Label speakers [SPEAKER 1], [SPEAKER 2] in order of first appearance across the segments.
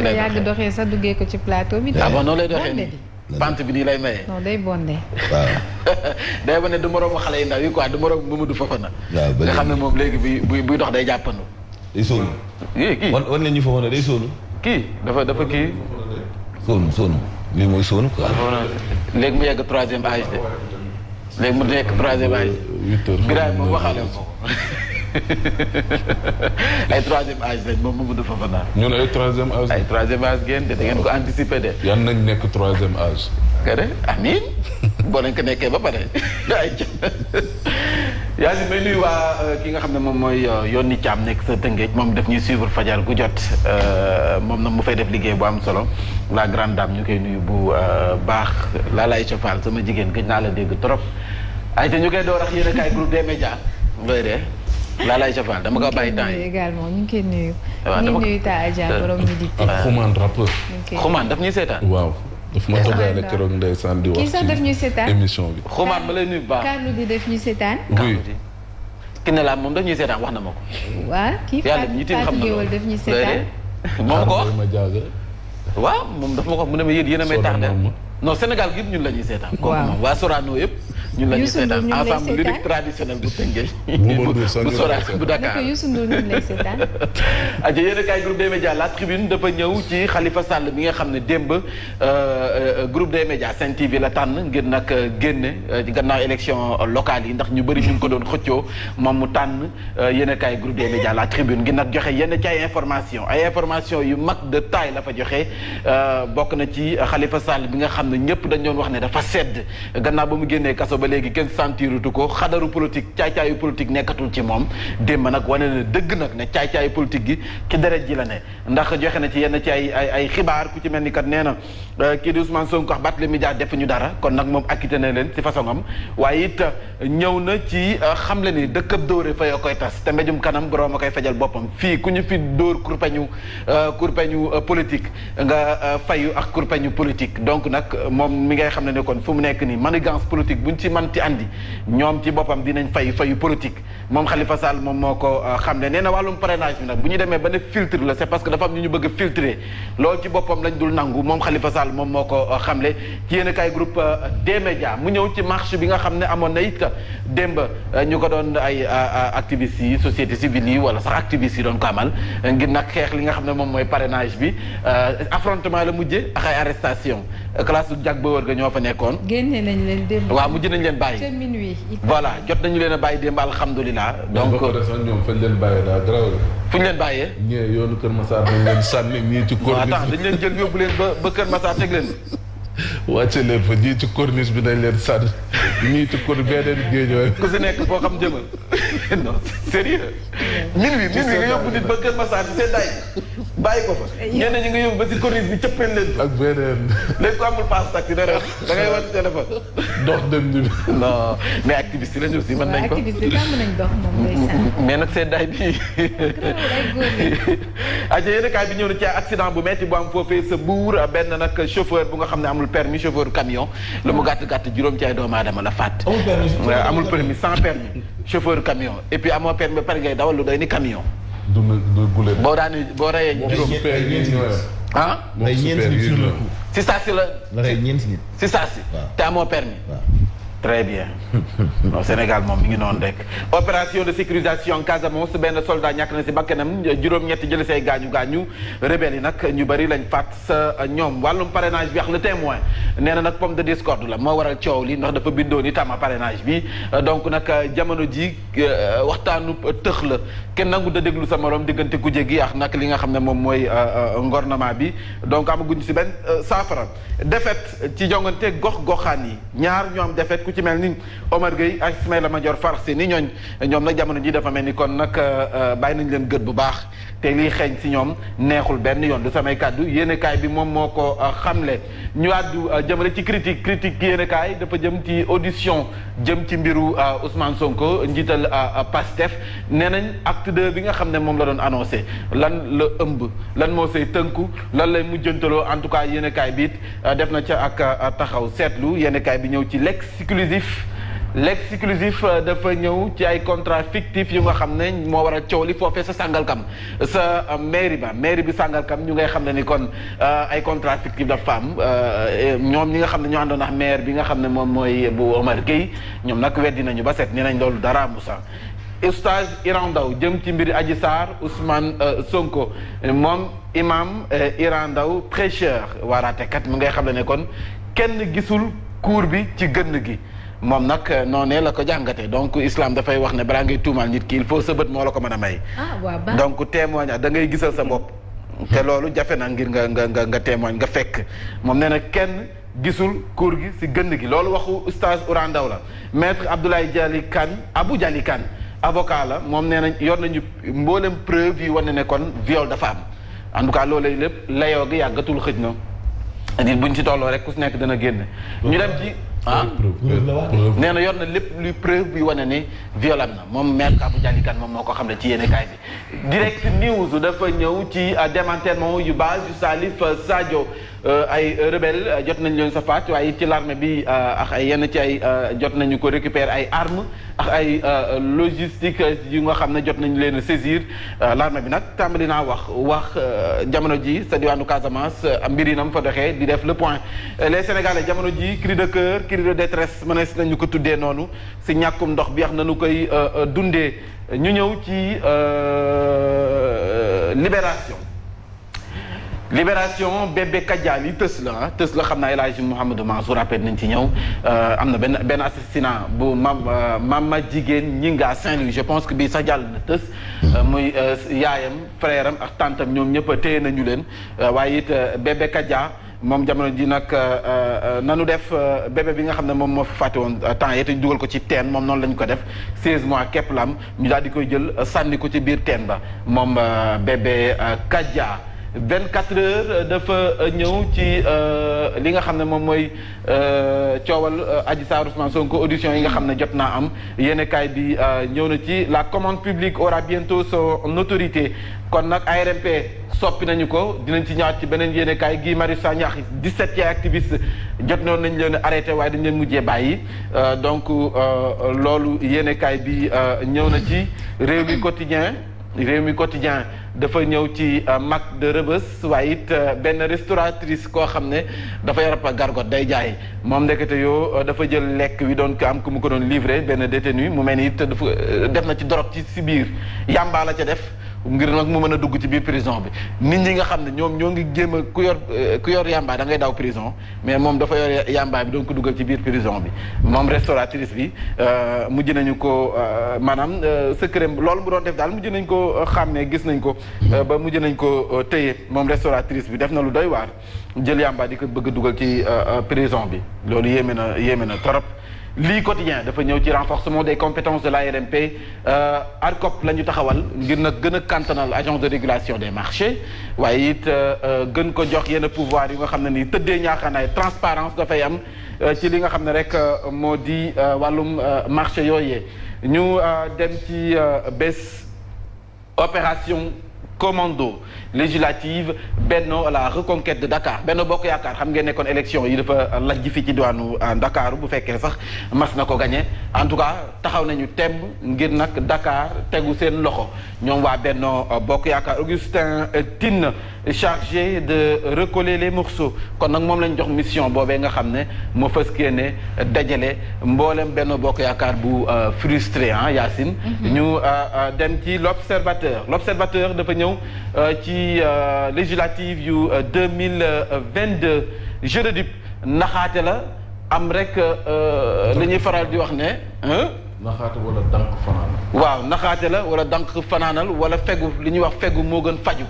[SPEAKER 1] lay doxee yàgg doxee sax duggee ko ci plateau bi.
[SPEAKER 2] ah bon noonu lay doxee nii pante bi nii lay maye.
[SPEAKER 1] non day bondé.
[SPEAKER 2] waaw. day ba ne du moroomu xale yu ndaw yi quoi du moroomu Mamadou Fofana. waaw nga xam ne moom léegi buy dox day jàppandu.
[SPEAKER 3] day sóonu.
[SPEAKER 2] kii
[SPEAKER 3] wan leen ñu Fofana day sóonu.
[SPEAKER 2] kii dafa kii.
[SPEAKER 3] sóonu lii mooy sóonu quoi.
[SPEAKER 2] léegi mu yegg 3e âge de. léegi mu nekk 3e âge.
[SPEAKER 3] 8 heures
[SPEAKER 2] Birahim moom waxaale ko. ay 3e âge lañ moom Mamadou Fofana.
[SPEAKER 3] ñun ay 3e âge.
[SPEAKER 2] ay 3e âge ngeen de da ngeen ko anticiper de.
[SPEAKER 3] yan nañ nekk 3e âge.
[SPEAKER 2] nga de amiin boo nañ ko nekkee ba pare ay yaa ngi may nuyu waa ki nga xam ne moom mooy Yoni Thiam nekk sa Tëngéej moom def ñuy suivre fajar gu jot moom nag mu fay def liggéey bu am solo la grande dame ñu koy nuyu bu baax Lala Aïcha Fall sama jigéen gëj naa la dégg trop ay te ñu koy door ak yéen a kaay groupe des médias looy de Lala Aïcha Fall dama ko bàyyi temps yi
[SPEAKER 1] également ñu ngi koy nuyu.
[SPEAKER 2] waaw
[SPEAKER 1] ñu ngi nuyu Ta Adja borom mi di.
[SPEAKER 3] ak Xuman rappeur.
[SPEAKER 2] Xuman daf ñuy seetaan.
[SPEAKER 3] waaw daf ma toggaale keroog ndeysaan di wax.
[SPEAKER 1] kii sax daf ñuy seetaan
[SPEAKER 3] émission bi.
[SPEAKER 2] Xuman ma lay nuyu bu baax.
[SPEAKER 1] Kaalu di def ñuy seetaan.
[SPEAKER 3] oui.
[SPEAKER 2] ki ne laa moom daf ñuy seetaan wax na ma ko.
[SPEAKER 1] waaw kii Fatou Guewel daf ñuy seetaan.
[SPEAKER 2] moom ko wax
[SPEAKER 3] ma jaaga.
[SPEAKER 2] waaw moom daf ma ko wax mu ne ma yéen a may tax de non Sénégal gi yëpp ñun la ñuy seetaan.
[SPEAKER 1] waaw
[SPEAKER 2] kooku moom waa Sorano yëpp. ñun la ñuy seetaan ensemble lyrique traditionnel bu Tëngéej. bu Sorano bu Dakar
[SPEAKER 1] Youssou Ndour ñun lay seetaan.
[SPEAKER 2] aja yéen a kaay groupe des médias la tribune dafa ñëw ci Khalifa Sall mi nga xam ne démb groupe des médias Sen TV la tànn ngir nag génne gannaaw élection locale yi ndax ñu bëri ñu ngi ko doon xëccoo moom mu tànn yéen a kaay groupe des médias la tribune ngir nag joxe yenn ci ay information yu mag de taille la fa joxe bokk na ci Khalifa Sall bi nga xam ne ñëpp dañ doon wax ne dafa sedd gannaaw ba mu génnee kaso ba léegi kenn sentirutu ko xadaru politique caay-caayu politique nekkatul ci moom démb nag wane na dëgg nag ne caay-caayu politique gi ci deret ji la ne ndax joxe na ci yenn ci ay xibaar ku ci mel ni kat nee na kii di Ousmane Sonko wax Barthélémy Dias defuñu dara kon nag moom acquitté na leen ci façon am waaye it ñëw na ci xamle ni dëkkab dóore fa yoo koy tas te mbéjum kanam borom a koy fejal boppam fii ku ñu fi dóor kurpeñu politique nga fayu ak kurpeñu politique donc nag moom mi ngay xam ne kon fu mu nekk nii manigance politique buñ ci manti andi ñoom ci boppam dinañ fayu politique moom Khalifa Sall moom moo ko xam ne nee na wàllum parrainage bi nag bu ñu demee ba ne filtre la c'est parce que dafa am ñu bëgg a filtrer loolu ci boppam lañ dul nangu moom Khalifa Sall moom moo ko xamle ci yéen a kaay groupe des médias mu ñëw ci marche bi nga xam ne amoon na it démb ñu ko doon ay activistes yi société civile yi wala sax activistes yi doon ko amal ngir nag xeex li nga xam ne moom mooy parrainage bi affrontement la mujje ak ay arrestation classe du jag ba wër ga ñoo fa nekkoon.
[SPEAKER 1] génne nañ leen démb.
[SPEAKER 2] waaw mujj nañ leen bàyyi.
[SPEAKER 1] ca minuit.
[SPEAKER 2] voilà jot nañu leen a bàyyi démb alhamdulilah. donc
[SPEAKER 3] ñoom fañ leen bàyyee daa garaaw la.
[SPEAKER 2] fu ñu leen bàyyee.
[SPEAKER 3] ñee yoonu Kër Massar dañ leen sànni ñii ci corniche bi.
[SPEAKER 2] attends dañ leen jël yóbbu leen ba Kër Massar teg leen.
[SPEAKER 3] wàcce leen fa ñii ci corniche bi dañ leen sànni ñii ci corniche beneen géej
[SPEAKER 2] ku si nekk foo xam jëmal non sérieux minuit nga yóbbu nit ba Kër Massar ci seen daay bàyyi ko fa ñenn ñi nga yóbbu ba si corniche bi cëppeen leen
[SPEAKER 3] ak beneen
[SPEAKER 2] léegi ko amul passe taxi da ngay war téléphone
[SPEAKER 3] dox dem ñu
[SPEAKER 2] non mais activiste lañu aussi mën nañ ko mais nag seen daay bi aja yéen kaay bi ñëw na ci accident bu metti bu am foofee sa buur benn nag chauffeur bu nga xam ne amul permis chauffeur camion lu mu gàtt juróom ci ay doomu aadama la faat amul permis sans permis chauffeur camion et puis amoo permis ba pare ngay dawal lu doy ni camion
[SPEAKER 3] du gulee
[SPEAKER 2] boo reyee juróom ah si saa si la
[SPEAKER 4] rey ñeenti nit
[SPEAKER 2] si saa si te amoo permis très bien non Sénégal moom mi ngi noonu rek opération de sécurisation Casamance benn soldat ñàkk na si bakkanam juróom-ñetti jël say gaañu rebelle yi nag ñu bëri lañ faat sa ñoom wàllum parrainage bi wax le témoin nee na nag pomme de discorde la moo waral coow li ndax dafa bindoon itam parrainage bi donc nag jamono ji waxtaanu tëx la kenn nangu da déglu sa morom diggante kuje gi ak nag li nga xam ne moom mooy ngornement bi donc amaguñ si benn saafara défaite ci jongante gox-goxaan yi ñaar ñoo am défaite ku ci mel ni Omar Gueye ak Ismaïla Madior Farsi ni ñoom nag jamono ji dafa mel ni kon nag bàyyi nañ leen gët bu baax te liy xeeñ si ñoom neexul benn yoon du samay kàddu yéenekaay bi moom moo ko xamle ñu àddu jëmale ci critique yéenekaay dafa jëm ci audition jëm ci mbiru Ousmane Sonko njiital Pastef nee nañ acte 2 bi nga xam ne moom la doon annoncé lan la ëmb lan moo say tënku lan lay mujjantaloo en tout cas yéenekaay bi it def na ca ak taxaw seetlu yéenekaay bi ñëw ci l'exclusif l'exclusif dafa ñëw ci ay contrat fictif yu nga xam ne moo waral coow li foofee sa Sangalkam sa mairie bi Sangalkam ñu ngay xam ne ni kon ay contrat fictif dafa am ñoom ñi nga xam ne ñoo àndoon ak maire bi nga xam ne moom mooy bu Omar Gueye ñoom nag weddi nañu ba set nee nañ loolu dara Moussa Oustaz Iran Ndaw jëm ci mbiri Adji Sarr Ousmane Sonko moom imam Iran Ndaw prêcheur waaraatekat mu ngay xam ne kon kenn gisul cour bi ci gënn gi moom nag noonee la ko jàngatee donc islam dafay wax ne balaa ngay tuumaal nit ki il faut sa bët moo la ko mën a may. donc témoignage da ngay gisal sa bopp. te loolu jafe na ngir nga témoigne nga fekk moom nee na kenn gisul cour gi si gënn gi loolu waxu oustaz Iran Ndaw la maître Abdoulaye Dialy Kane Abou Dialy Kane avocat la moom nee na yor nañu mboolem preuve yi wane ne kon viol dafa am en tout cas loolu lépp layoo gi yàggatul xëj na nit buñ ci tolloo rek ku si nekk dana génn. ñu dem ci nee na yor na lépp luy preuve bi wane ni viol am na moom maître Abou Dialy Kane moom moo ko xam ne ci yéene kaay bi. Direct News dafa ñëw ci démantèlement yu base yu Salif Sadio ay rebelle jot nañ leen sa faat waaye ci l'armée bi ak ay yenn ci ay jot nañu ko récupérer ay armes ak ay logistique yu nga xam ne jot nañu leen saisir l'armée bi nag tàmbali naa wax jamono ji sa diwaanu Casamance mbir yi na mu fa doxee di def le point les Sénégalais jamono ji cri de cœur cri de détresse mënees nañu ko tuddee noonu si ñàkkum ndox bi wax nañu koy dundee ñu ñëw ci libération bébé Kadia li tës la xam naa El Hadji Mouhamadou Mansour rappel nañ ci ñëw am na benn assassinat bu mama jigéen ñi nga Saint-Louis je pense que bii sax jàll na tës muy yaayam frère am ak tantam ñoom ñëpp téye nañu leen waaye it bébé Kadia moom jamono ji nag nanu def bébé bi nga xam ne moom moo fi fàtte woon temps yii te ñu dugal ko ci teen moom noonu la ñu ko def 16 mois képp la am ñu daal di koy jël sànni ko ci biir teen ba moom bébé Kadia 24 heures dafa ñëw ci li nga xam ne moom mooy coowal Adji Sarr Ousmane Sonko audition yi nga xam ne jot naa am yéenekaay bi ñëw na ci la commande publique aura bientôt son autorité kon nag ARMP soppi nañu ko dinañ ci ñëwaat ci beneen yéenekaay Guy Marius Sagna 17 activistes jot noonu nañ leen arrêté waaye dañ leen mujjee bàyyi donc loolu yéenekaay bi ñëw na ci Rewmi Quotidien dafa ñëw ci mag de Rebeuss waaye it benn restauratrice koo xam ne dafa yarab gargote day jaay moom ndekete yoo dafa jël lekk wi doon ko am ku mu ko doon livré benn détenu mu mel ni it dafa def na ci dorog ci si biir yàmbaa la ca def ngir nag mu mën a dugg ci biir prison bi nit ñi nga xam ne ñoom ñoo ngi jéem a ku yor yàmbaa da ngay daw prison mais moom dafa yor yàmbaa bi doon ko duggal ci biir prison bi moom restauratrice bi mujj nañu ko maanaam secret loolu mu doon def daal mujj nañ ko xàmmee gis nañ ko ba mujj nañ ko téye moom restauratrice bi def na lu doy waar jël yàmbaa di ko bëgg a dugal ci prison bi loolu yéeme na torop lii quotidien dafa ñëw ci renforcement des compétences de l'ARMP ARCOP la ñu taxawal ngir nag gën a kantanal agence de régulation des marchés waaye it gën ko jox yenn pouvoir yi nga xam ne ni tëddee ñaaxaanaay transparence dafay am ci li nga xam ne rek moo di wàllum marché yooyee ñu dem ci bés opération commando législative Benno la reconquête de Dakar Benno Bokk Yaakaar xam ngeen ne kon élection yi dafa lajj fii ci diwaanu Dakar bu fekkee sax mas na ko gagné en tout cas taxaw nañu temb ngir nag Dakar tegu seen loxo ñoom waa Benno Bokk Yaakaar Augustin Tine chargé de recoller les morceaux kon nag moom lañ jox mission boobee nga xam ne moo fas yéene dajale mboolem Benno Bokk Yaakaar bu frustré Yacine. ñu dem ci l'observateur dafa ñëw ci législative yu 2022 jeu de dupe naxaate la am rek li ñuy faral di wax ne.
[SPEAKER 3] naxaate wala dànk fanaanal.
[SPEAKER 2] waaw naxaate la wala dànk fanaanal wala fegu li ñuy wax fegu moo gën faju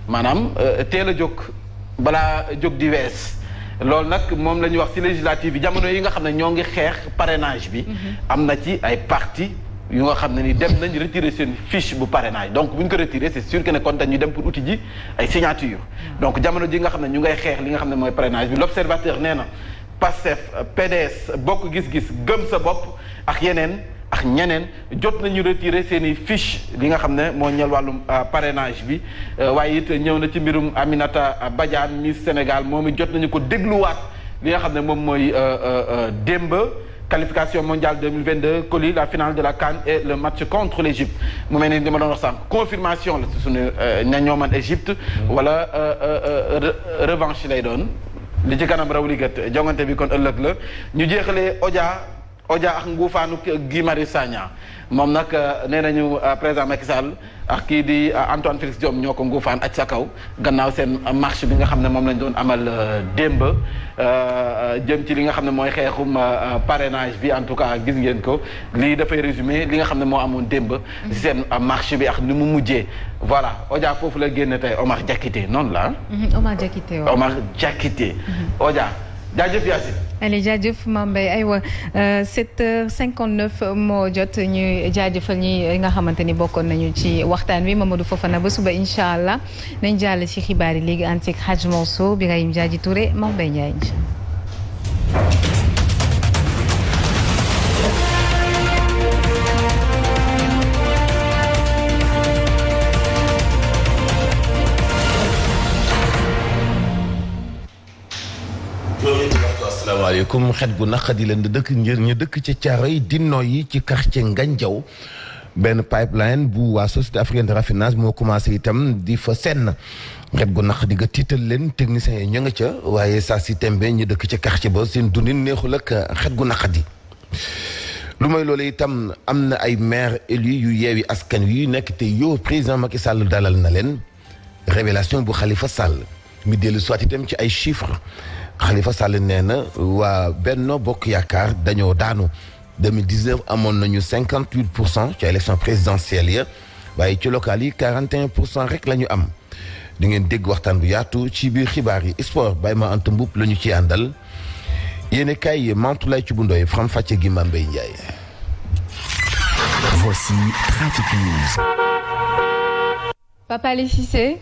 [SPEAKER 2] maanaam teel a jóg balaa jóg di wees loolu nag moom la ñuy wax ci législative bi jamono yi nga xam ne ñoo ngi xeex parrainage bi. am na ci ay parti yu nga xam ne ni dem nañ retirer seen fiche bu parrainage donc bu ñu ko retirer c'est sûr que ne kon dañuy dem pour outil ji ay signature donc jamono ji nga xam ne ñu ngay xeex li nga xam ne mooy parrainage bi l'observateur nee na PASTEF PDS bokk gis-gis gëm sa bopp ak yeneen ak ñeneen jot nañu retirer seen i fiche li nga xam ne moo ñeel wàllum parrainage bi waaye it ñëw na ci mbirum Aminata Badiane Miss Sénégal moom it jot nañu ko dégluwaat li nga xam ne moom mooy démb qualification mondiale 2022 Coly la finale de la CAN et le match contre l'Égypte mu mel ni li ma doon wax sànq confirmation la ci suñu ña ñoo man Égypte wala revanche lay doon li ci kanam raw li gët jongante bi kon ëllëg la ñu jeexalee Odia ak nguufaanu Guy Marius Sagna moom nag nee nañu président Macky Sall ak kii di Antoine Félix Diome ñoo ko nguufaan aj sa kaw gannaaw seen marche bi nga xam ne moom lañ doon amal démb jëm ci li nga xam ne mooy xeexum parrainage bi en tout cas gis ngeen ko lii dafay résumé li nga xam ne moo amoon démb ci seen marche bi ak ni mu mujjee voilà Odia foofu la génn tey Omar Diakité noonu la
[SPEAKER 1] Omar Diakité waaw
[SPEAKER 2] Omar Diakité Odia jaajëf Yacine.
[SPEAKER 1] allez jaajëf Mame Mbaye aywa 7h59 moo jot ñuy jaajëfal ñi nga xamante ni bokkoon nañu ci waxtaan wi Mamadou Fofana ba suba incha allah nañ jàll ci xibaar yi léegi ànd ak Hadj Mansour Birahim Diadji Touré Mame Mbaye Ndiaye incha allah.
[SPEAKER 4] asalaamaaleykum xet gu naqadi leen di dëkk ngir ñu dëkk ci Thiaroye di noyyi ci quartier Ngandiaw benn pipeline bu waa société africaine de raffinage moo commencé itam di fa senn xet gu naqadi ga tiital leen techniciens yi ñu nga ca waaye saa si tembe ñu dëkk ci quartier ba seen dundin neexul ak xet gu naqadi lu mooy loolu itam am na ay maire élu yu yeewi askan wi nekk te yow président Macky Sall dalal na leen révélation bu Khalifa Sall mi dellu soit itam ci ay chiffres Khalifa Sall nee na waa Benno Bokk Yaakaar dañoo daanu 2019 amoon nañu 58% ci élection présidentielle ya waaye ci local yi 41% rek la ñu am di ngeen dégg waxtaan bu yaatu ci biir xibaar yi sport bay ma ant mbub la ñu ci àndal yéen kay Mantoulaye ci bundoy faram fàcce gi Mame Mbaye Ndiaye.
[SPEAKER 5] Voici Trafic News.
[SPEAKER 1] Papa Ali Cissé.